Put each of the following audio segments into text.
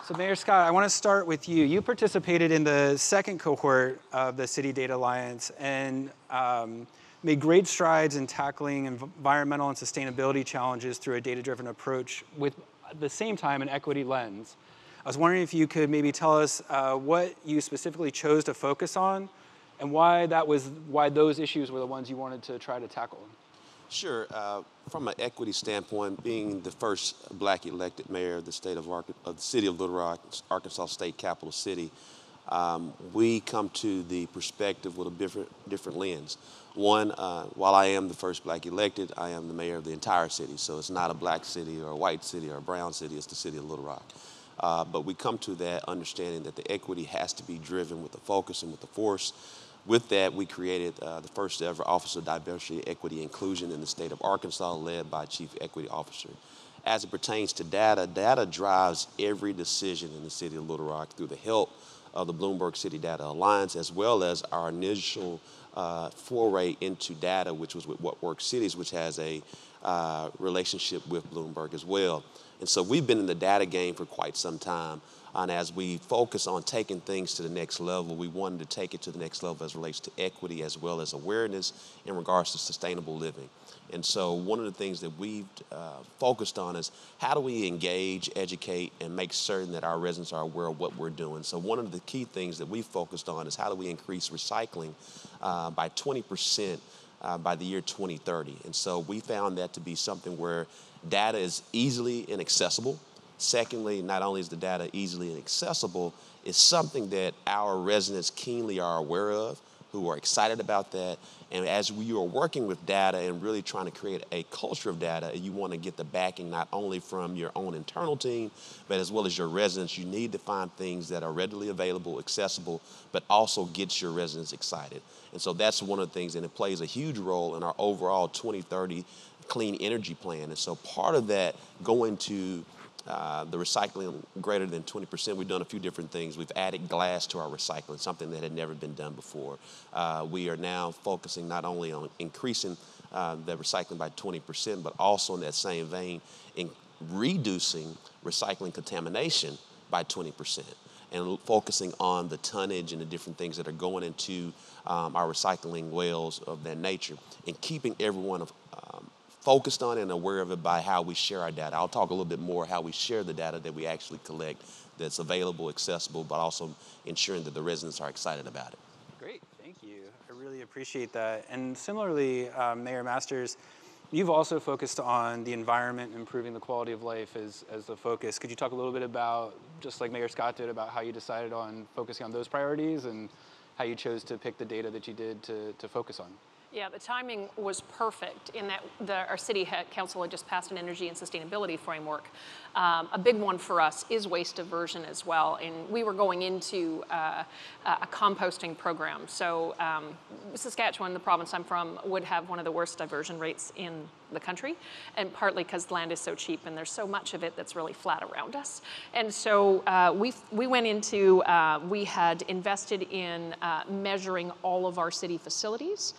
So Mayor Scott, I want to start with you. You participated in the second cohort of the City Data Alliance and made great strides in tackling environmental and sustainability challenges through a data-driven approach with, at the same time, an equity lens. I was wondering if you could maybe tell us what you specifically chose to focus on and why those issues were the ones you wanted to try to tackle. Sure. From an equity standpoint, being the first Black elected mayor of the city of Little Rock, Arkansas State Capital City, we come to the perspective with a different lens. One, while I am the first Black elected, I am the mayor of the entire city. So it's not a Black city or a white city or a brown city, it's the city of Little Rock. But we come to that understanding that the equity has to be driven with the focus and with the force. With that, we created the first ever Office of Diversity, Equity, Inclusion in the state of Arkansas, led by Chief Equity Officer. As it pertains to data, data drives every decision in the city of Little Rock through the help of the Bloomberg City Data Alliance, as well as our initial foray into data, which was with What Works Cities, which has a relationship with Bloomberg as well. And so we've been in the data game for quite some time. And as we focus on taking things to the next level, we wanted to take it to the next level as it relates to equity as well as awareness in regards to sustainable living. And so one of the things that we've focused on is how do we engage, educate, and make certain that our residents are aware of what we're doing. So one of the key things that we focused on is how do we increase recycling by 20% by the year 2030. And so we found that to be something where data is easily and accessible. Secondly, not only is the data easily and accessible, it's something that our residents keenly are aware of, who are excited about that. And as you are working with data and really trying to create a culture of data, you want to get the backing not only from your own internal team, but as well as your residents. You need to find things that are readily available, accessible, but also gets your residents excited. And so that's one of the things, and it plays a huge role in our overall 2030 clean energy plan. And so part of that going to the recycling greater than 20%, we've done a few different things. We've added glass to our recycling, something that had never been done before. We are now focusing not only on increasing the recycling by 20%, but also in that same vein, in reducing recycling contamination by 20%. And focusing on the tonnage and the different things that are going into our recycling wells of that nature, and keeping everyone focused on and aware of it by how we share our data. I'll talk a little bit more how we share the data that we actually collect that's available, accessible, but also ensuring that the residents are excited about it. Great, thank you. I really appreciate that. And similarly, Mayor Masters, you've also focused on the environment and improving the quality of life as the focus. Could you talk a little bit about, just like Mayor Scott did, about how you decided on focusing on those priorities and how you chose to pick the data that you did to focus on? Yeah, the timing was perfect in that our city council had just passed an energy and sustainability framework. A big one for us is waste diversion as well, and we were going into a composting program. So Saskatchewan, the province I'm from, would have one of the worst diversion rates in the country, and partly because land is so cheap and there's so much of it that's really flat around us. And so we went into, we had invested in measuring all of our city facilities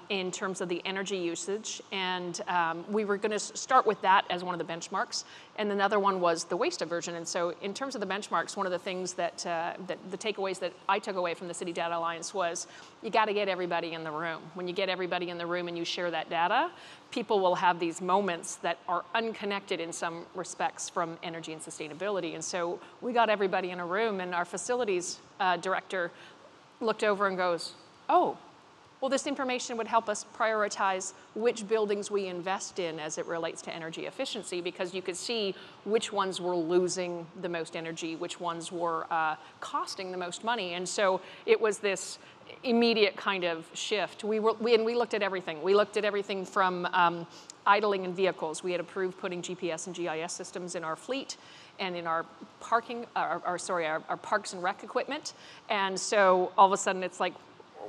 in terms of the energy usage, and we were going to start with that as one of the benchmarks, and another one was the waste diversion. And so in terms of the benchmarks, one of the things that the takeaways that I took away from the City Data Alliance was you got to get everybody in the room. When you get everybody in the room and you share that data, people will have these moments that are unconnected in some respects from energy and sustainability. And so we got everybody in a room, and our facilities director looked over and goes, oh, well, this information would help us prioritize which buildings we invest in as it relates to energy efficiency, because you could see which ones were losing the most energy, which ones were costing the most money. And so it was this immediate kind of shift. We looked at everything. We looked at everything from idling in vehicles. We had approved putting GPS and GIS systems in our fleet and in our parking, our parks and rec equipment. And so all of a sudden it's like,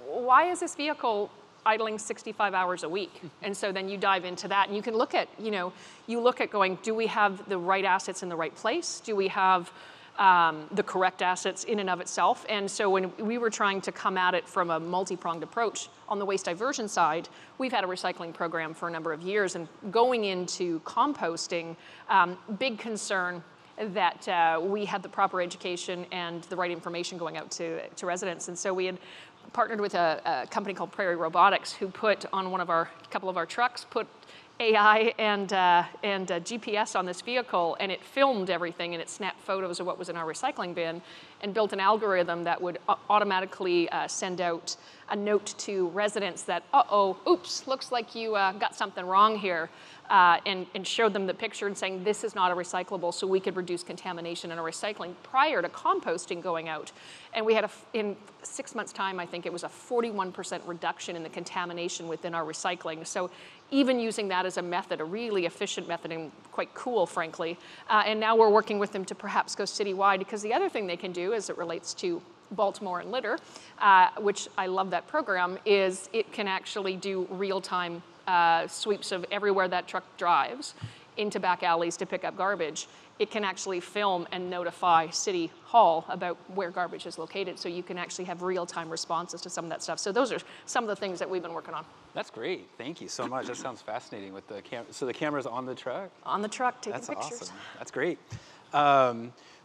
why is this vehicle idling 65 hours a week? And so then you dive into that, and you can look at, you look at going, do we have the right assets in the right place? Do we have the correct assets in and of itself? And so when we were trying to come at it from a multi-pronged approach on the waste diversion side, we've had a recycling program for a number of years, and going into composting, big concern. that we had the proper education and the right information going out to residents. And so we had partnered with a company called Prairie Robotics, who put on couple of our trucks, put AI and GPS on this vehicle, and it filmed everything, and it snapped photos of what was in our recycling bin, and built an algorithm that would automatically send out a note to residents that, oops, looks like you got something wrong here, and showed them the picture and saying, this is not a recyclable, so we could reduce contamination in our recycling prior to composting going out. And we had, in 6 months' time, I think it was a 41% reduction in the contamination within our recycling. So even using that as a method, a really efficient method, and quite cool, frankly. And now we're working with them to perhaps go citywide, because the other thing they can do as it relates to Baltimore and litter, which I love that program, is it can actually do real-time sweeps of everywhere that truck drives into back alleys to pick up garbage. It can actually film and notify City Hall about where garbage is located, so you can actually have real-time responses to some of that stuff. So those are some of the things that we've been working on. That's great. Thank you so much. That sounds fascinating with the camera. So the camera's on the truck? On the truck, taking That's pictures. Awesome. That's great.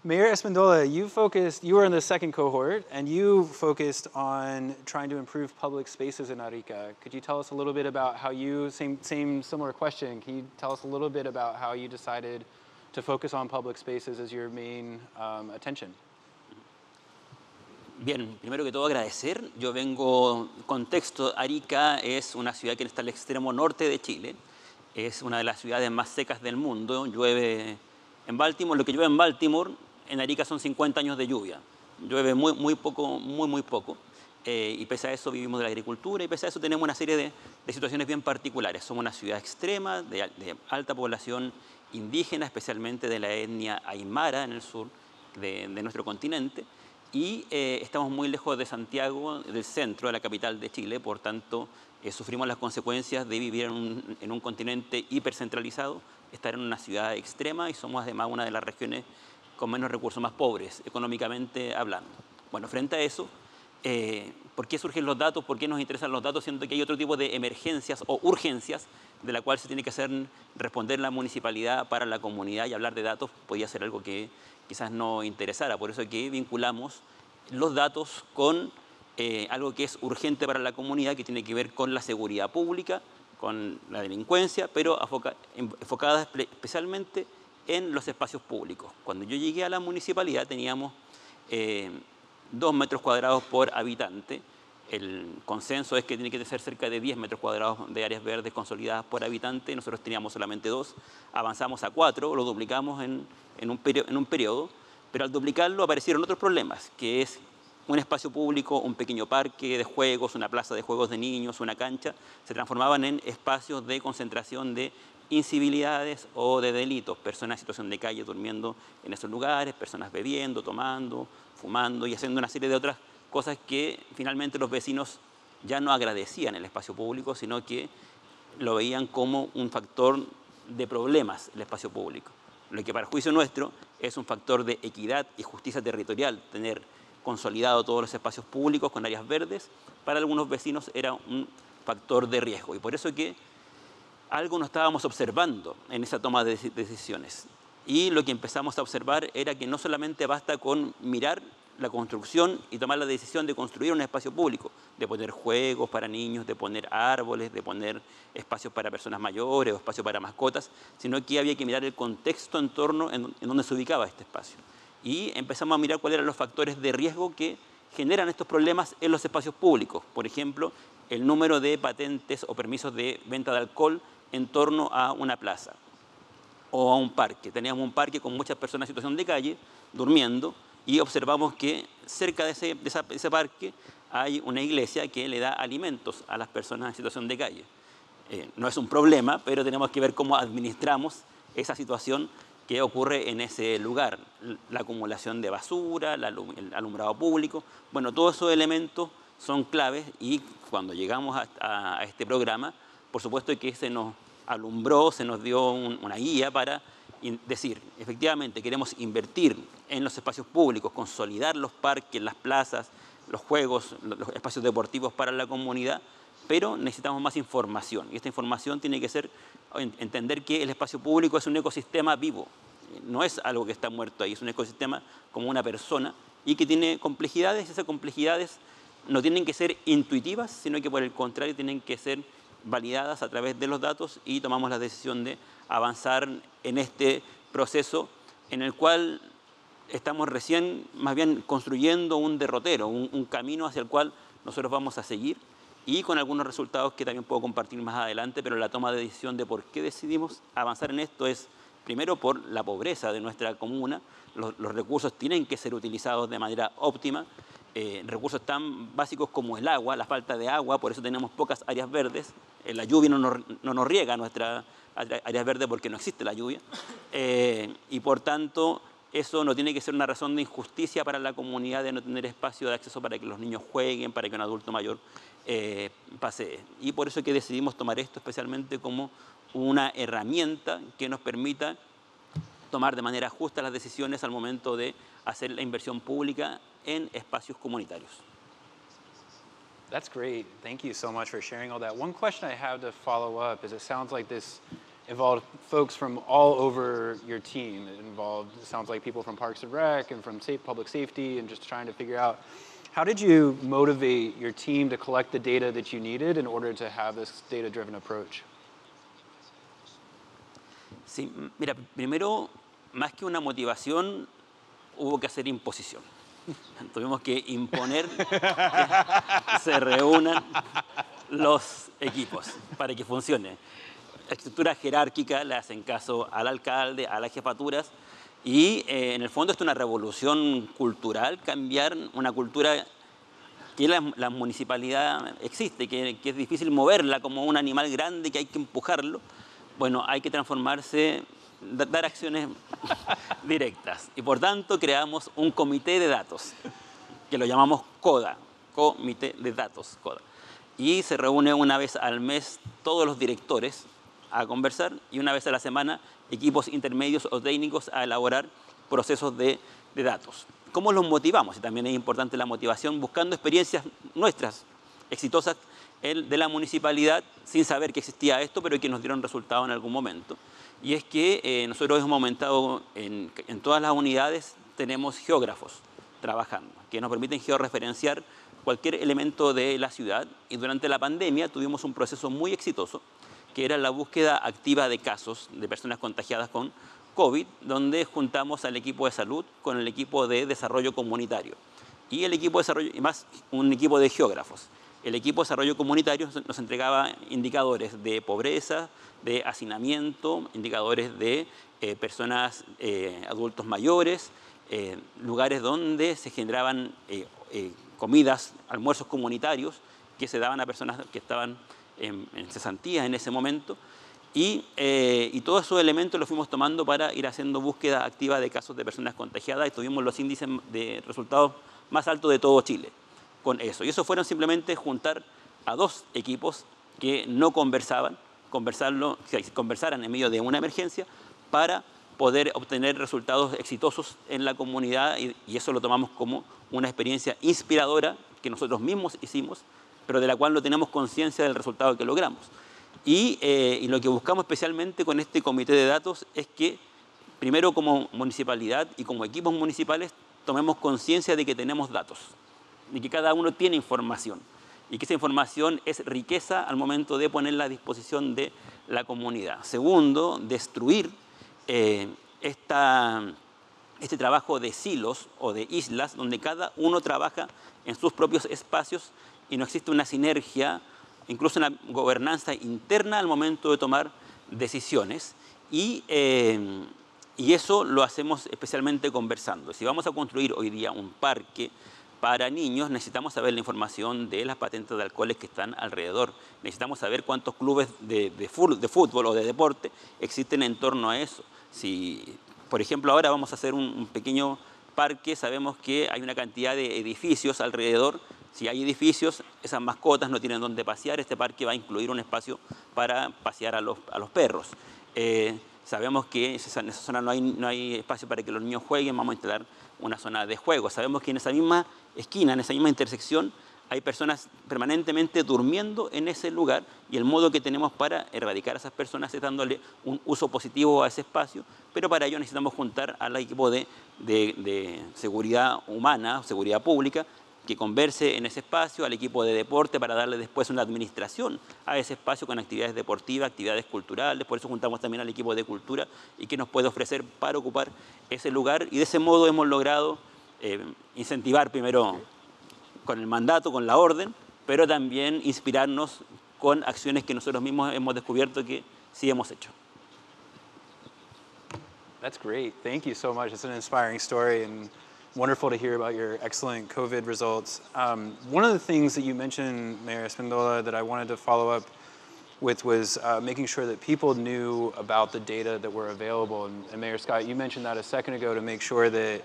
Mayor Espandola, you were in the second cohort, and you focused on trying to improve public spaces in Arica. Could you tell us a little bit about how similar question, can you tell us a little bit about how you decided to focus on public spaces as your main attention? Bien, primero que todo agradecer. Yo vengo, contexto, Arica es una ciudad que está al extremo norte de Chile. Es una de las ciudades más secas del mundo. Llueve en Baltimore, lo que llueve en Baltimore, en Arica son 50 años de lluvia. Llueve muy poco, muy poco. Y pese a eso vivimos de la agricultura, y pese a eso tenemos una serie de situaciones bien particulares. Somos una ciudad extrema, de alta población indígena, especialmente de la etnia aymara en el sur de nuestro continente. Y estamos muy lejos de Santiago, del centro, de la capital de Chile, por tanto sufrimos las consecuencias de vivir en un continente hipercentralizado, estar en una ciudad extrema, y somos además una de las regiones con menos recursos, más pobres, económicamente hablando. Bueno, frente a eso, ¿por qué surgen los datos? ¿Por qué nos interesan los datos? Siendo que hay otro tipo de emergencias o urgencias de la cual se tiene que responder la municipalidad para la comunidad, y hablar de datos podía ser algo que quizás no interesara. Por eso es que vinculamos los datos con algo que es urgente para la comunidad, que tiene que ver con la seguridad pública, con la delincuencia, pero enfocada especialmente en los espacios públicos. Cuando yo llegué a la municipalidad teníamos 2 metros cuadrados por habitante. El consenso es que tiene que ser cerca de 10 metros cuadrados de áreas verdes consolidadas por habitante. Nosotros teníamos solamente 2, avanzamos a 4, lo duplicamos en un periodo, pero al duplicarlo aparecieron otros problemas, que es un espacio público, un pequeño parque de juegos, una plaza de juegos de niños, una cancha, se transformaban en espacios de concentración de incivilidades o de delitos, personas en situación de calle durmiendo en esos lugares, personas bebiendo, tomando, fumando y haciendo una serie de otras cosas que finalmente los vecinos ya no agradecían el espacio público, sino que lo veían como un factor de problemas el espacio público. Lo que para juicio nuestro es un factor de equidad y justicia territorial. Tener consolidado todos los espacios públicos con áreas verdes, para algunos vecinos era un factor de riesgo. Y por eso que algo no estábamos observando en esa toma de decisiones. Y lo que empezamos a observar era que no solamente basta con mirar la construcción y tomar la decisión de construir un espacio público, de poner juegos para niños, de poner árboles, de poner espacios para personas mayores o espacios para mascotas, sino que había que mirar el contexto en torno en donde se ubicaba este espacio. Y empezamos a mirar cuáles eran los factores de riesgo que generan estos problemas en los espacios públicos. Por ejemplo, el número de patentes o permisos de venta de alcohol en torno a una plaza o a un parque. Teníamos un parque con muchas personas en situación de calle durmiendo, y observamos que cerca de ese parque hay una iglesia que le da alimentos a las personas en situación de calle. No es un problema, pero tenemos que ver cómo administramos esa situación que ocurre en ese lugar. La acumulación de basura, el alumbrado público. Bueno, todos esos elementos son claves, y cuando llegamos a este programa, por supuesto que se nos alumbró, se nos dio una guía para decir, efectivamente, queremos invertir en los espacios públicos, consolidar los parques, las plazas, los juegos, los espacios deportivos para la comunidad, pero necesitamos más información. Y esta información tiene que ser entender que el espacio público es un ecosistema vivo. no es algo que está muerto ahí, es un ecosistema como una persona y que tiene complejidades. Esas complejidades no tienen que ser intuitivas, sino que por el contrario tienen que ser validadas a través de los datos, y tomamos la decisión de avanzar en este proceso en el cual estamos recién más bien construyendo un derrotero, un camino hacia el cual nosotros vamos a seguir, y con algunos resultados que también puedo compartir más adelante. Pero la toma de decisión de por qué decidimos avanzar en esto es primero por la pobreza de nuestra comuna. Los recursos tienen que ser utilizados de manera óptima. Recursos tan básicos como el agua, la falta de agua, por eso tenemos pocas áreas verdes. La lluvia no nos riega nuestras áreas verdes porque no existe la lluvia. Y por tanto, eso no tiene que ser una razón de injusticia para la comunidad de no tener espacio de acceso para que los niños jueguen, para que un adulto mayor pasee. Y por eso es que decidimos tomar esto especialmente como una herramienta que nos permita tomar de manera justa las decisiones al momento de hacer la inversión pública en espacios comunitarios. That's great. Thank you so much for sharing all that. One question I have to follow up is, it sounds like this involved folks from all over your team. It sounds like people from Parks and Rec and from public safety, and just trying to figure out, how did you motivate your team to collect the data that you needed in order to have this data-driven approach? Sí, mira, primero, más que una motivación, hubo que hacer imposición. Tuvimos que imponer que se reúnan los equipos para que funcione. La estructura jerárquica le hacen caso al alcalde, a las jefaturas, y en el fondo esto es una revolución cultural, cambiar una cultura que la municipalidad existe, que es difícil moverla como un animal grande que hay que empujarlo. Bueno, hay que transformarse, dar acciones directas. Y por tanto creamos un comité de datos, que lo llamamos CODA, Comité de Datos, CODA. Y se reúne una vez al mes todos los directores a conversar, y una vez a la semana equipos intermedios o técnicos a elaborar procesos de datos. ¿Cómo los motivamos? Y también es importante la motivación, buscando experiencias nuestras exitosas de la municipalidad, sin saber que existía esto, pero que nos dieron resultado en algún momento. Y es que nosotros hemos aumentado en todas las unidades, tenemos geógrafos trabajando, que nos permiten georreferenciar cualquier elemento de la ciudad. Y durante la pandemia tuvimos un proceso muy exitoso, que era la búsqueda activa de casos de personas contagiadas con COVID, donde juntamos al equipo de salud con el equipo de desarrollo comunitario. Y el equipo de desarrollo, y más un equipo de geógrafos. El equipo de desarrollo comunitario nos entregaba indicadores de pobreza, de hacinamiento, indicadores de personas, adultos mayores, lugares donde se generaban comidas, almuerzos comunitarios que se daban a personas que estaban en cesantía en ese momento. Y todos esos elementos los fuimos tomando para ir haciendo búsqueda activa de casos de personas contagiadas, y tuvimos los índices de resultados más altos de todo Chile con eso. Y eso fueron simplemente juntar a dos equipos que no conversaban, que conversaran en medio de una emergencia para poder obtener resultados exitosos en la comunidad, y eso lo tomamos como una experiencia inspiradora que nosotros mismos hicimos, pero de la cual no tenemos conciencia del resultado que logramos. Y lo que buscamos especialmente con este comité de datos es que, primero, como municipalidad y como equipos municipales, tomemos conciencia de que tenemos datos, de que cada uno tiene información, y que esa información es riqueza al momento de ponerla a disposición de la comunidad. Segundo, destruir este trabajo de silos o de islas, donde cada uno trabaja en sus propios espacios y no existe una sinergia, incluso una gobernanza interna al momento de tomar decisiones. Y eso lo hacemos especialmente conversando. Si vamos a construir hoy día un parque para niños, necesitamos saber la información de las patentes de alcoholes que están alrededor. Necesitamos saber cuántos clubes de fútbol o de deporte existen en torno a eso. Si, por ejemplo, ahora vamos a hacer un pequeño parque, sabemos que hay una cantidad de edificios alrededor. Si hay edificios, esas mascotas no tienen dónde pasear. Este parque va a incluir un espacio para pasear a los perros. Sabemos que en esa zona no hay espacio para que los niños jueguen, vamos a instalar una zona de juego. Sabemos que en esa misma esquina, en esa misma intersección, hay personas permanentemente durmiendo en ese lugar y el modo que tenemos para erradicar a esas personas es dándole un uso positivo a ese espacio, pero para ello necesitamos juntar al equipo de seguridad humana, seguridad pública, que converse en ese espacio, al equipo de deporte para darle después una administración a ese espacio con actividades deportivas, actividades culturales, por eso juntamos también al equipo de cultura y que nos puede ofrecer para ocupar ese lugar y de ese modo hemos logrado incentivar primero con el mandato, con la orden, pero también inspirarnos con acciones que nosotros mismos hemos descubierto que sí hemos hecho. That's great. Thank you so much. It's an inspiring story and wonderful to hear about your excellent COVID results. One of the things that you mentioned, Mayor Espindola, that I wanted to follow up with was making sure that people knew about the data that were available. And Mayor Scott, you mentioned that a second ago, to make sure that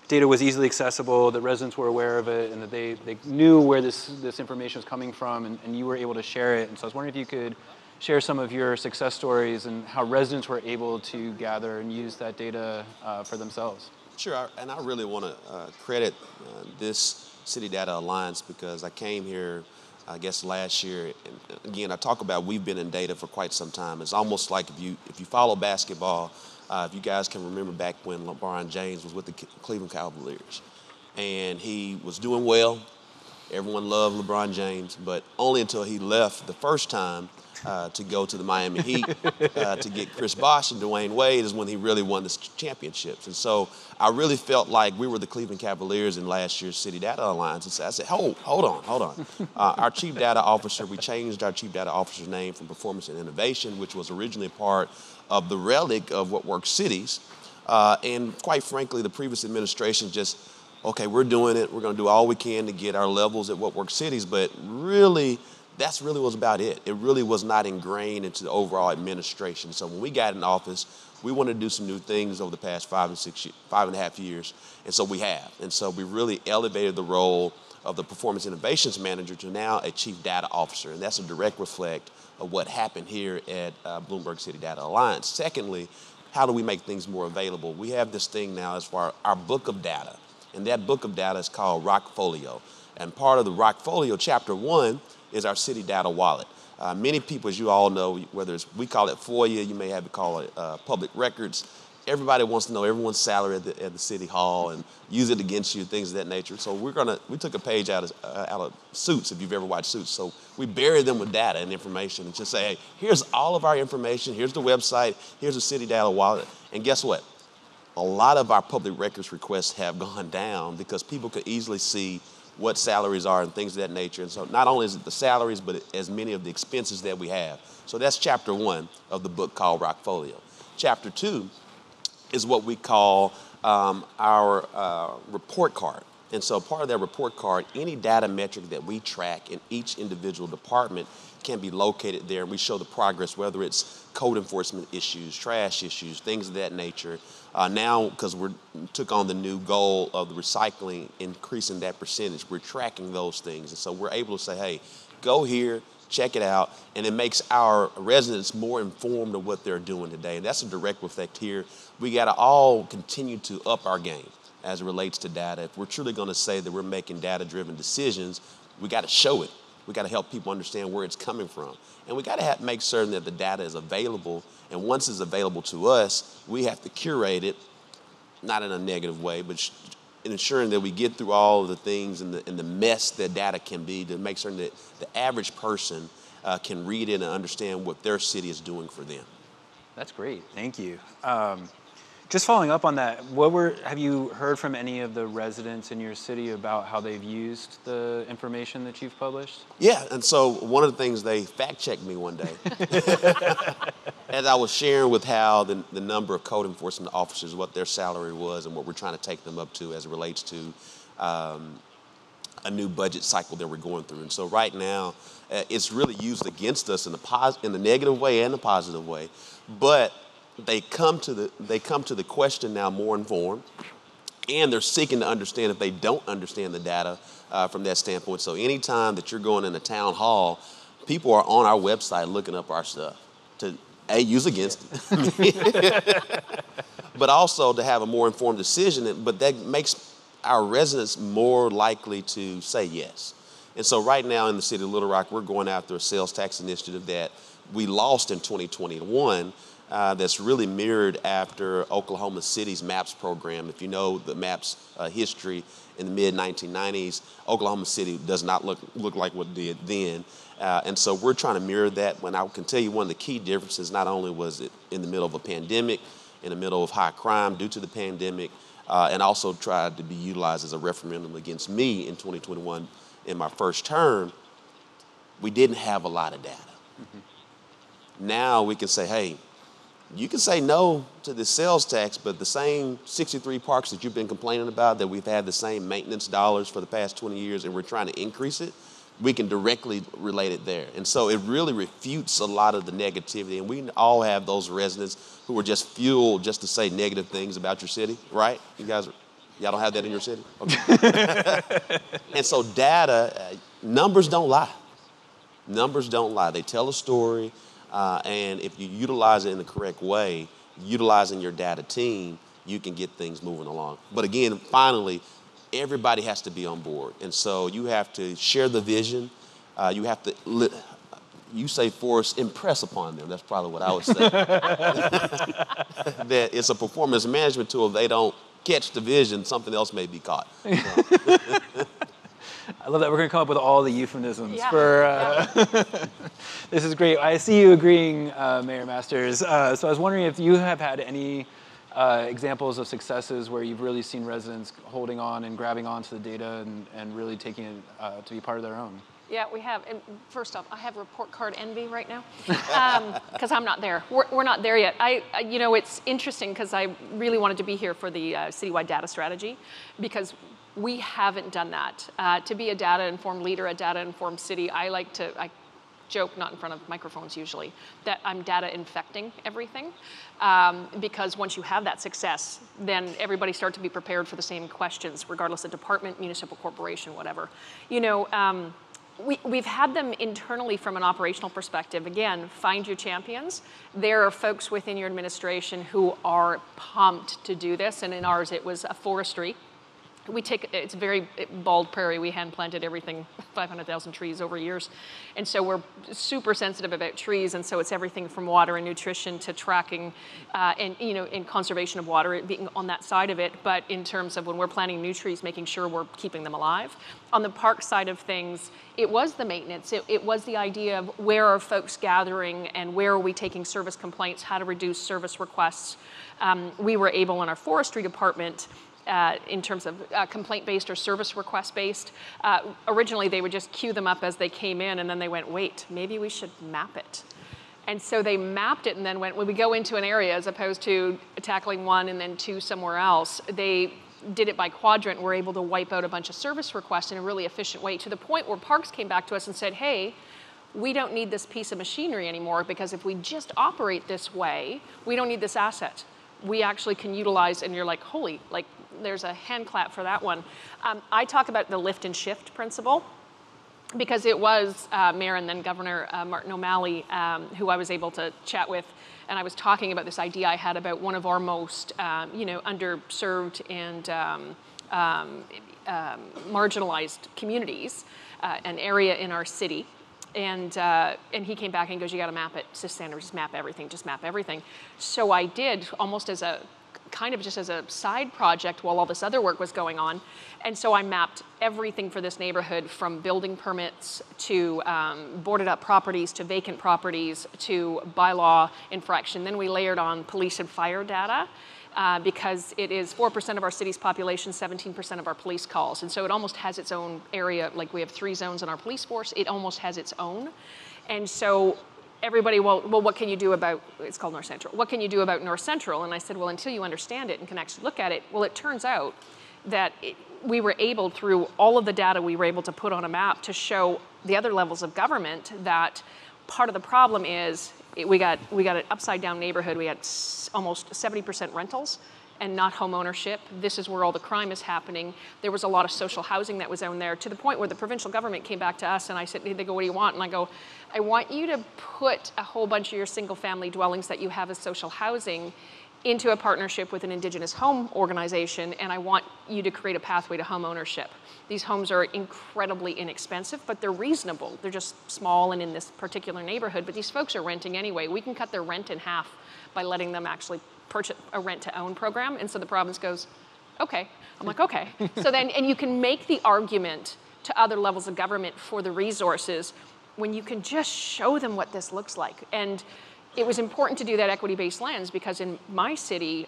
data was easily accessible, that residents were aware of it, and that they knew where this information was coming from, and you were able to share it. And so I was wondering if you could share some of your success stories and how residents were able to gather and use that data for themselves. Sure, and I really want to credit this City Data Alliance because I came here, I guess, last year. And again, I talk about we've been in data for quite some time. It's almost like if you follow basketball, if you guys can remember back when LeBron James was with the Cleveland Cavaliers, and he was doing well. Everyone loved LeBron James, but only until he left the first time to go to the Miami Heat to get Chris Bosh and Dwayne Wade is when he really won the championships. And so I really felt like we were the Cleveland Cavaliers in last year's City Data Alliance. And so I said, hold on. Our Chief Data Officer, we changed our Chief Data Officer's name from Performance and Innovation, which was originally part of the relic of What Works Cities. And quite frankly, the previous administration just, okay, we're doing it. We're going to do all we can to get our levels at What Works Cities. But really, that's really was about it. It really was not ingrained into the overall administration. So when we got in office, we wanted to do some new things over the past 5.5 years. And so we have. And so we really elevated the role of the Performance Innovations Manager to now a Chief Data Officer. And that's a direct reflect of what happened here at Bloomberg City Data Alliance. Secondly, how do we make things more available? We have this thing now as far as our book of data. And that book of data is called Rockfolio. And part of the Rockfolio, chapter 1, is our city data wallet. Many people, as you all know, whether it's, we call it FOIA, you may have to call it public records. Everybody wants to know everyone's salary at the city hall and use it against you, things of that nature. So we took a page out of Suits, if you've ever watched Suits. So we buried them with data and information and just say, hey, here's all of our information, here's the website, here's the city data wallet. And guess what? A lot of our public records requests have gone down because people could easily see what salaries are and things of that nature. And so not only is it the salaries, but as many of the expenses that we have. So that's chapter 1 of the book called Rockfolio. Chapter 2 is what we call our report card. And so part of that report card, any data metric that we track in each individual department can be located there. We show the progress, whether it's code enforcement issues, trash issues, things of that nature. Now, because we took on the new goal of the recycling, increasing that percentage, we're tracking those things. And so we're able to say, hey, go here, check it out, and it makes our residents more informed of what they're doing today. And that's a direct effect here. We got to all continue to up our game as it relates to data. If we're truly going to say that we're making data-driven decisions, we got to show it. We got to help people understand where it's coming from. And we got to make certain that the data is available. And once it's available to us, we have to curate it, not in a negative way, but ensuring that we get through all of the things and the mess that data can be to make certain that the average person can read it and understand what their city is doing for them. That's great. Thank you. Just following up on that, have you heard from any of the residents in your city about how they've used the information that you've published? Yeah, and so one of the things, they fact-checked me one day. As I was sharing with how the number of code enforcement officers, what their salary was and what we're trying to take them up to as it relates to a new budget cycle that we're going through. And so right now, it's really used against us in the negative way and the positive way. But they come to the question now more informed, and they're seeking to understand if they don't understand the data from that standpoint. So anytime that you're going in a town hall, people are on our website looking up our stuff to use against it, but also to have a more informed decision. But that makes our residents more likely to say yes. And so right now in the city of Little Rock, we're going after a sales tax initiative that we lost in 2021 that's really mirrored after Oklahoma City's MAPS program. If you know the MAPS history in the mid-1990s, Oklahoma City does not look like what it did then. And so we're trying to mirror that. When I can tell you one of the key differences, not only was it in the middle of a pandemic, in the middle of high crime due to the pandemic, and also tried to be utilized as a referendum against me in 2021 in my first term, we didn't have a lot of data. Now we can say, hey, you can say no to the sales tax, but the same 63 parks that you've been complaining about, that we've had the same maintenance dollars for the past 20 years and we're trying to increase it, we can directly relate it there. And so it really refutes a lot of the negativity. And we all have those residents who are just fueled just to say negative things about your city, right? Y'all don't have that in your city? Okay. And so data, numbers don't lie. Numbers don't lie. They tell a story. And if you utilize it in the correct way, utilizing your data team, you can get things moving along. But again, finally, everybody has to be on board. And so you have to share the vision. You have to, you say, Forrest, impress upon them. That's probably what I would say. That it's a performance management tool. If they don't catch the vision, something else may be caught. I love that we're going to come up with all the euphemisms Yeah. for. This is great. I see you agreeing, Mayor Masters. So I was wondering if you have had any examples of successes where you've really seen residents holding on and grabbing onto the data and really taking it to be part of their own. Yeah, we have. And first off, I have report card envy right now because I'm not there. We're not there yet. You know, it's interesting because I really wanted to be here for the citywide data strategy because we haven't done that. To be a data-informed leader, a data-informed city, I joke, not in front of microphones usually, that I'm data infecting everything. Because once you have that success, then everybody starts to be prepared for the same questions, regardless of department, municipal corporation, whatever. You know, we've had them internally from an operational perspective. Again, find your champions. There are folks within your administration who are pumped to do this, and in ours it was a forestry. It's a very bald prairie. We hand planted everything, 500,000 trees over years. And so we're super sensitive about trees. And so it's everything from water and nutrition to tracking and, you know, in conservation of water, being on that side of it. But in terms of when we're planting new trees, making sure we're keeping them alive. On the park side of things, it was the maintenance. It was the idea of where are folks gathering and where are we taking service complaints, how to reduce service requests. We were able in our forestry department in terms of complaint-based or service request-based. Originally, they would just queue them up as they came in, and then they went, wait, maybe we should map it. And so they mapped it and then went, when we go into an area, as opposed to tackling one and then two somewhere else, they did it by quadrant. We're able to wipe out a bunch of service requests in a really efficient way, to the point where parks came back to us and said, hey, we don't need this piece of machinery anymore, because if we just operate this way, we don't need this asset. We actually can utilize, and you're like, holy, like, there's a hand clap for that one. I talk about the lift and shift principle, because it was Mayor and then Governor Martin O'Malley who I was able to chat with, and I was talking about this idea I had about one of our most underserved and marginalized communities, an area in our city. And he came back and goes, you got to map it. Sandra, just map everything. So I did, almost as a kind of just as a side project while all this other work was going on. And so I mapped everything for this neighborhood, from building permits to boarded up properties to vacant properties to bylaw infraction. Then we layered on police and fire data. Because it is 4% of our city's population, 17% of our police calls. And so it almost has its own area. Like, we have 3 zones in our police force. It almost has its own. And so everybody, well, what can you do about, it's called North Central. What can you do about North Central? And I said, well, until you understand it and can actually look at it. Well, it turns out that we were able, through all of the data we were able to put on a map, to show the other levels of government that part of the problem is we got an upside down neighborhood. We had almost 70% rentals and not home ownership. This is where all the crime is happening. There was a lot of social housing that was owned there, to the point where the provincial government came back to us and I said, they go, what do you want? And I go, I want you to put a whole bunch of your single family dwellings that you have as social housing into a partnership with an indigenous home organization, and I want you to create a pathway to home ownership. These homes are incredibly inexpensive, but they're reasonable. They're just small and in this particular neighborhood, but these folks are renting anyway. We can cut their rent in half by letting them actually purchase a rent-to-own program. And so the province goes, okay. I'm like, okay. So then, and you can make the argument to other levels of government for the resources when you can just show them what this looks like. And it was important to do that equity-based lens because in my city,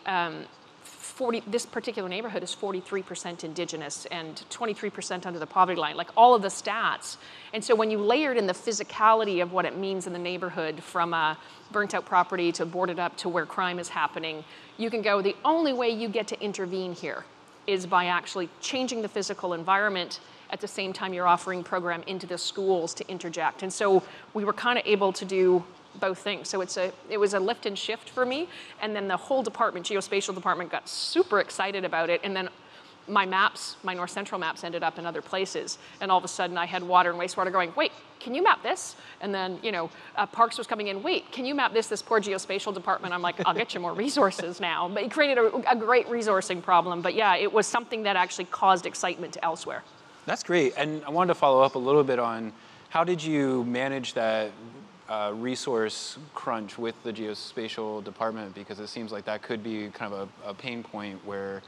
this particular neighborhood is 43% Indigenous and 23% under the poverty line, like all of the stats. And so when you layered in the physicality of what it means in the neighborhood from a burnt out property to boarded up to where crime is happening, you can go, the only way you get to intervene here is by actually changing the physical environment at the same time you're offering program into the schools to interject. And so we were kind of able to do both things. So it was a lift and shift for me. And then the whole department, geospatial department, got super excited about it. And then my maps, my North Central maps ended up in other places. And all of a sudden I had water and wastewater going, wait, can you map this? And then, Parks was coming in, wait, can you map this poor geospatial department? I'm like, I'll get you more resources now. But it created a great resourcing problem. But yeah, it was something that actually caused excitement elsewhere. That's great. And I wanted to follow up a little bit on how did you manage that resource crunch with the geospatial department, because it seems like that could be kind of a pain point where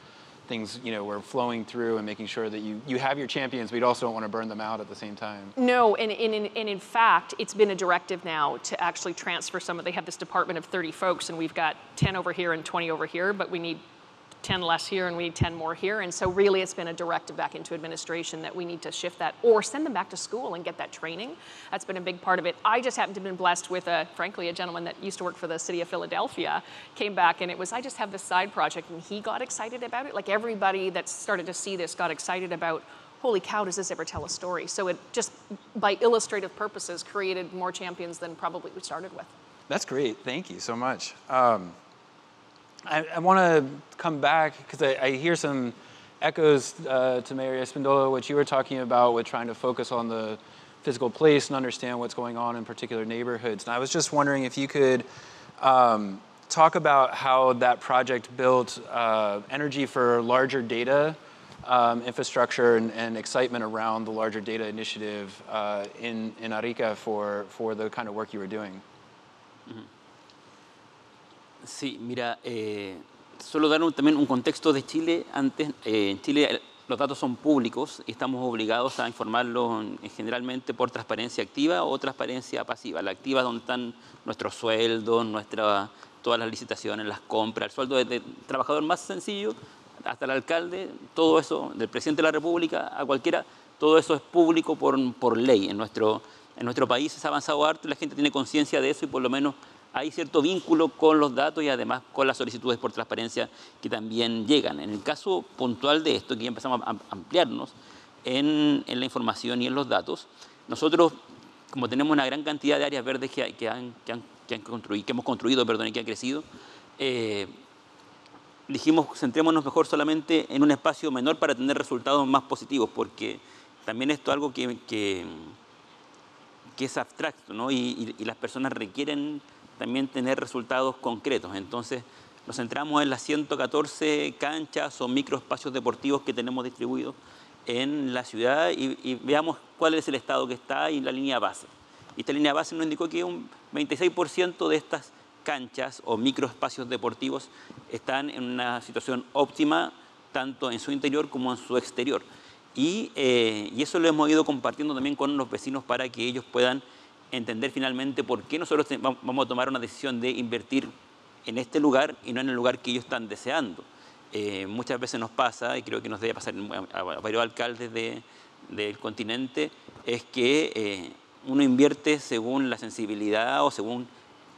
things, were flowing through and making sure that you have your champions, but you also don't want to burn them out at the same time. No, and in fact, it's been a directive now to actually transfer they have this department of 30 folks, and we've got 10 over here and 20 over here, but we need 10 less here and we need 10 more here. And so really it's been a directive back into administration that we need to shift that or send them back to school and get that training. That's been a big part of it. I just happened to have been blessed with, frankly, a gentleman that used to work for the city of Philadelphia, came back and I just have this side project, and he got excited about it. Like everybody that started to see this got excited about, holy cow, does this ever tell a story? So it just, by illustrative purposes, created more champions than probably we started with. That's great. Thank you so much. I want to come back because I hear some echoes to Mayor Espindola, what you were talking about with trying to focus on the physical place and understand what's going on in particular neighborhoods. And I was just wondering if you could talk about how that project built energy for larger data infrastructure and excitement around the larger data initiative in Arica for the kind of work you were doing. Mm-hmm. Sí, mira, solo dar también un contexto de Chile. Antes, en Chile los datos son públicos y estamos obligados a informarlos generalmente por transparencia activa o transparencia pasiva. La activa es donde están nuestros sueldos, todas las licitaciones, las compras, el sueldo del trabajador más sencillo hasta el alcalde, todo eso, del presidente de la República a cualquiera, todo eso es público por ley. En nuestro país es avanzado harto y la gente tiene conciencia de eso y por lo menos hay cierto vínculo con los datos y además con las solicitudes por transparencia que también llegan. En el caso puntual de esto, que ya empezamos a ampliarnos en la información y en los datos, nosotros, como tenemos una gran cantidad de áreas verdes que hemos construido y que han crecido, dijimos, centrémonos mejor solamente en un espacio menor para tener resultados más positivos, porque también esto es algo que es abstracto, ¿no? Y las personas requieren también tener resultados concretos. Entonces nos centramos en las 114 canchas o microespacios deportivos que tenemos distribuidos en la ciudad y veamos cuál es el estado que está y la línea base. Y esta línea base nos indicó que un 26% de estas canchas o microespacios deportivos están en una situación óptima tanto en su interior como en su exterior. Y eso lo hemos ido compartiendo también con los vecinos para que ellos puedan entender finalmente por qué nosotros vamos a tomar una decisión de invertir en este lugar y no en el lugar que ellos están deseando. Muchas veces nos pasa, y creo que nos debe pasar a varios alcaldes del continente, es que uno invierte según la sensibilidad o según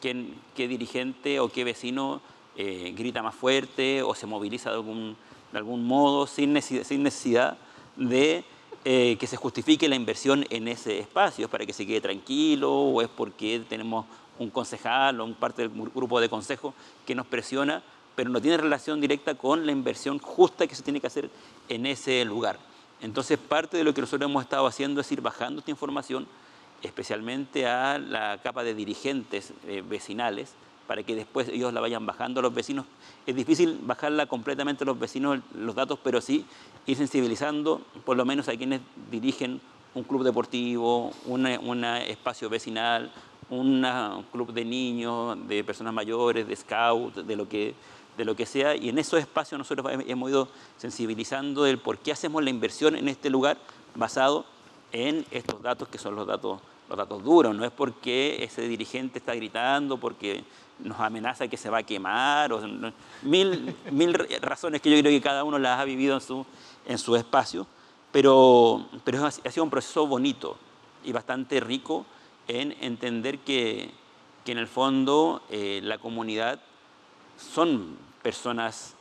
qué dirigente o qué vecino grita más fuerte o se moviliza de algún modo sin necesidad de que se justifique la inversión en ese espacio. ¿Es para que se quede tranquilo o es porque tenemos un concejal o un parte del grupo de consejo que nos presiona, pero no tiene relación directa con la inversión justa que se tiene que hacer en ese lugar? Entonces, parte de lo que nosotros hemos estado haciendo es ir bajando esta información, especialmente a la capa de dirigentes vecinales, para que después ellos la vayan bajando a los vecinos. Es difícil bajarla completamente a los vecinos los datos, pero sí ir sensibilizando por lo menos a quienes dirigen un club deportivo, un espacio vecinal, un club de niños, de personas mayores, de scout, de lo que sea. Y en esos espacios nosotros hemos ido sensibilizando del por qué hacemos la inversión en este lugar basado en estos datos que son los datos duros. No es porque ese dirigente está gritando, porque nos amenaza que se va a quemar, mil razones que yo creo que cada uno las ha vivido en su espacio, pero ha sido un proceso bonito y bastante rico en entender que en el fondo la comunidad son personas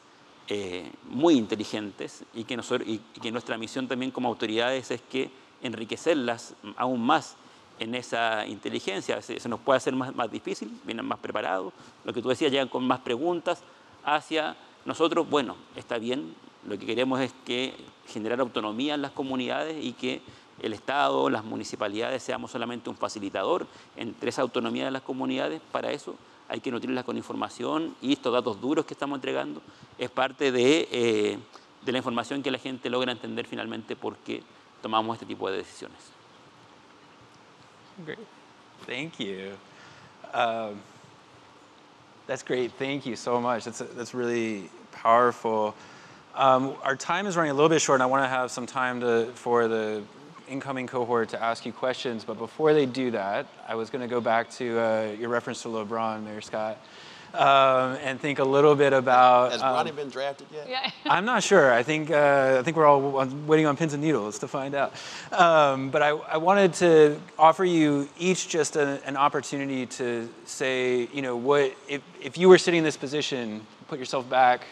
muy inteligentes y que nuestra misión también como autoridades es que enriquecerlas aún más en esa inteligencia. Se nos puede hacer más difícil, vienen más preparados, lo que tú decías, llegan con más preguntas hacia nosotros. Bueno, está bien, lo que queremos es generar autonomía en las comunidades y que el Estado, las municipalidades, seamos solamente un facilitador entre esa autonomía de las comunidades. Para eso hay que nutrirlas con información y estos datos duros que estamos entregando es parte de la información que la gente logra entender finalmente por qué tomamos este tipo de decisiones. Great. Thank you. That's great. Thank you so much. That's really powerful. Our time is running a little bit short, and I want to have some time for the incoming cohort to ask you questions. But before they do that, I was going to go back to your reference to LeBron, Mayor Scott, and think a little bit about. Has Bronny been drafted yet? Yeah. I'm not sure. I think we're all waiting on pins and needles to find out. But I wanted to offer you each just an opportunity to say, what if you were sitting in this position, put yourself back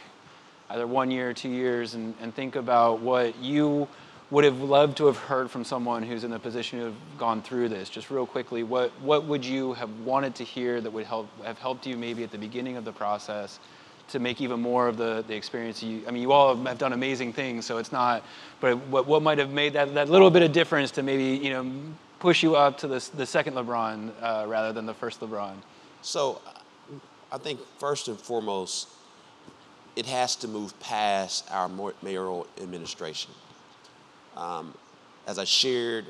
either 1 year or 2 years, and think about what you would have loved to have heard from someone who's in the position to have gone through this. Just real quickly, what would you have wanted to hear that would have helped you maybe at the beginning of the process to make even more of the experience? You all have done amazing things, so it's not, but what might have made that little bit of difference to maybe, push you up to the second LeBron rather than the first LeBron? So I think first and foremost, it has to move past our mayoral administration. As I shared,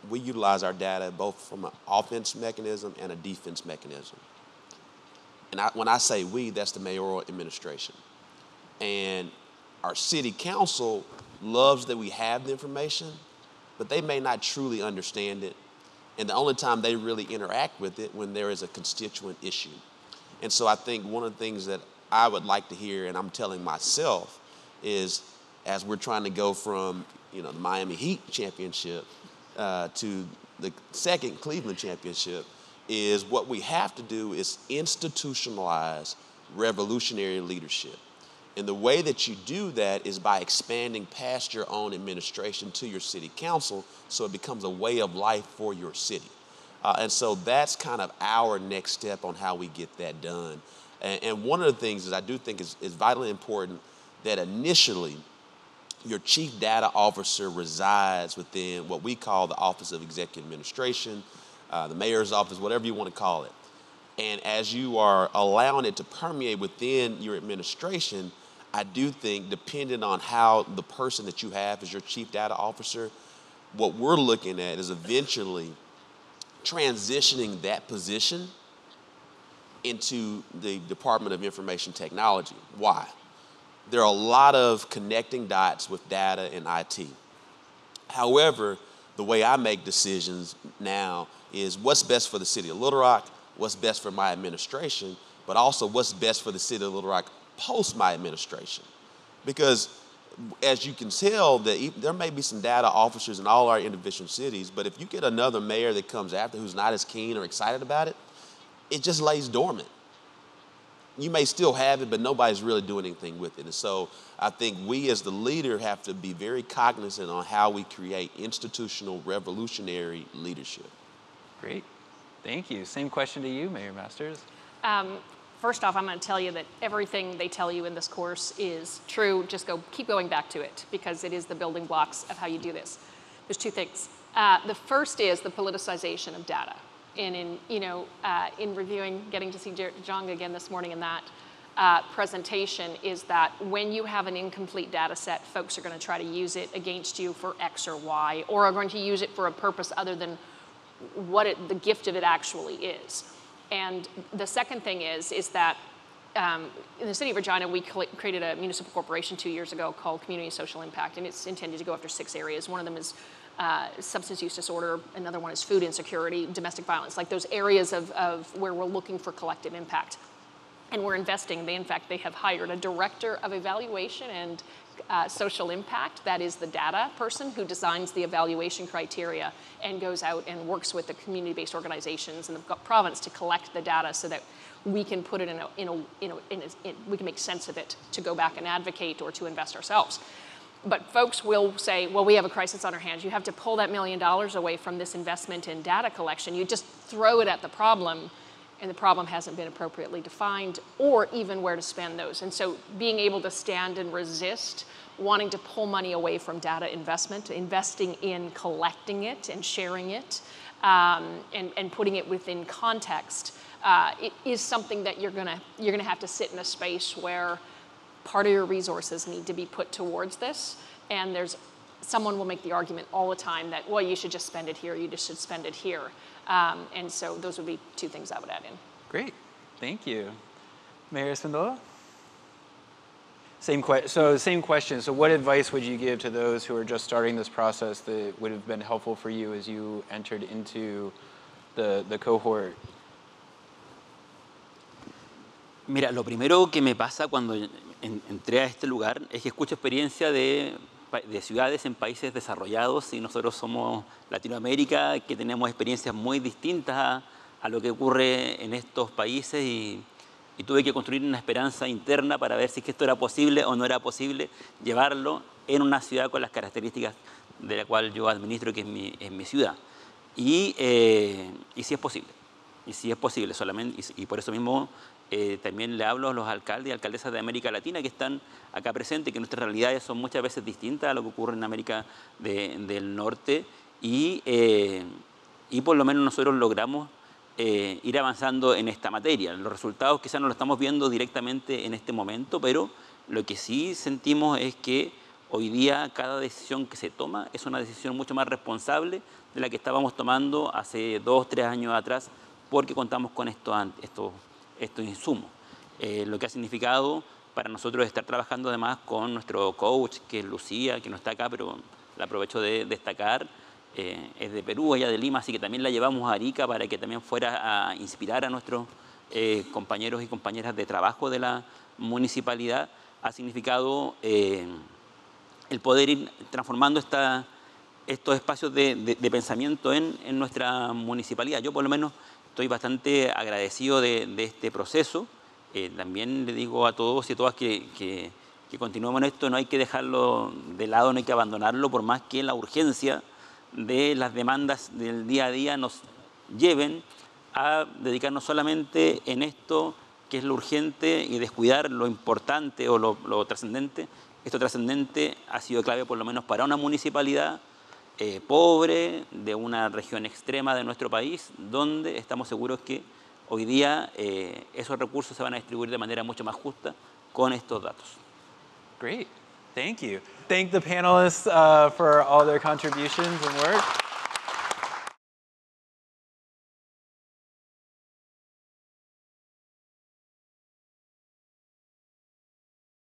we utilize our data both from an offense mechanism and a defense mechanism. And when I say we, that's the mayoral administration. And our city council loves that we have the information, but they may not truly understand it. And the only time they really interact with it when there is a constituent issue. And so I think one of the things that I would like to hear, and I'm telling myself, is as we're trying to go from the Miami Heat championship to the second Cleveland championship, is what we have to do is institutionalize revolutionary leadership. And the way that you do that is by expanding past your own administration to your city council so it becomes a way of life for your city. And so that's kind of our next step on how we get that done. And one of the things is I do think is vitally important that initially your chief data officer resides within what we call the Office of Executive Administration, the mayor's office, whatever you want to call it. And as you are allowing it to permeate within your administration, I do think, depending on how the person that you have as your chief data officer, what we're looking at is eventually transitioning that position into the Department of Information Technology. Why? There are a lot of connecting dots with data and IT. However, the way I make decisions now is what's best for the city of Little Rock, what's best for my administration, but also what's best for the city of Little Rock post my administration. Because as you can tell, there may be some data officers in all our individual cities, but if you get another mayor that comes after who's not as keen or excited about it, it just lays dormant. You may still have it, but nobody's really doing anything with it. And so I think we as the leader have to be very cognizant on how we create institutional revolutionary leadership. Great. Thank you. Same question to you, Mayor Masters. First off, I'm going to tell you that everything they tell you in this course is true. Just keep going back to it because it is the building blocks of how you do this. There's two things. The first is the politicization of data. in reviewing, getting to see Jong again this morning in that presentation, is that when you have an incomplete data set, folks are going to try to use it against you for X or Y, or are going to use it for a purpose other than what the gift of it actually is. And the second thing is that in the city of Regina, we created a municipal corporation 2 years ago called Community Social Impact, and it's intended to go after 6 areas. One of them is substance use disorder, another one is food insecurity, domestic violence, like those areas of where we're looking for collective impact. And we're investing, in fact, they have hired a director of evaluation and social impact, that is the data person who designs the evaluation criteria and goes out and works with the community-based organizations in the province to collect the data so that we can put it we can make sense of it to go back and advocate or to invest ourselves. But folks will say, well, we have a crisis on our hands. You have to pull that $1 million away from this investment in data collection. You just throw it at the problem, and the problem hasn't been appropriately defined, or even where to spend those. And so being able to stand and resist wanting to pull money away from data investment, investing in collecting it and sharing it, and putting it within context, it is something that you're gonna have to sit in a space where part of your resources need to be put towards this, and someone will make the argument all the time that, well, you should just spend it here, you just should spend it here. And so those would be 2 things I would add in. Great, thank you. Mayor Espindola? Same question. So what advice would you give to those who are just starting this process that would have been helpful for you as you entered into the cohort? Mira, lo primero que me pasa cuando entré a este lugar es que escucho experiencia de ciudades en países desarrollados, y nosotros somos Latinoamérica, que tenemos experiencias muy distintas a lo que ocurre en estos países, y tuve que construir una esperanza interna para ver si es que esto era posible o no era posible llevarlo en una ciudad con las características de la cual yo administro, que es mi ciudad. Y sí es posible. Y sí es posible, solamente, y por eso mismo también le hablo a los alcaldes y alcaldesas de América Latina que están acá presentes, que nuestras realidades son muchas veces distintas a lo que ocurre en América del Norte, y por lo menos nosotros logramos ir avanzando en esta materia. Los resultados quizás no los estamos viendo directamente en este momento, pero lo que sí sentimos es que hoy día cada decisión que se toma es una decisión mucho más responsable de la que estábamos tomando hace 2 o 3 años atrás, porque contamos con estos insumos. Lo que ha significado para nosotros estar trabajando además con nuestro coach, que es Lucía, que no está acá, pero la aprovecho de destacar, es de Perú, ella de Lima, así que también la llevamos a Arica para que también fuera a inspirar a nuestros compañeros y compañeras de trabajo de la municipalidad. Ha significado el poder ir transformando estos espacios de pensamiento en nuestra municipalidad. Yo por lo menos estoy bastante agradecido de este proceso. También le digo a todos y a todas que continuemos en esto, no hay que dejarlo de lado, no hay que abandonarlo, por más que la urgencia de las demandas del día a día nos lleven a dedicarnos solamente en esto que es lo urgente y descuidar lo importante o lo trascendente. Esto trascendente ha sido clave por lo menos para una municipalidad pobre, de una región extrema de nuestro país, donde estamos seguros que hoy día esos recursos se van a distribuir de manera mucho más justa con estos datos. Great, thank you. Thank the panelists for all their contributions and work.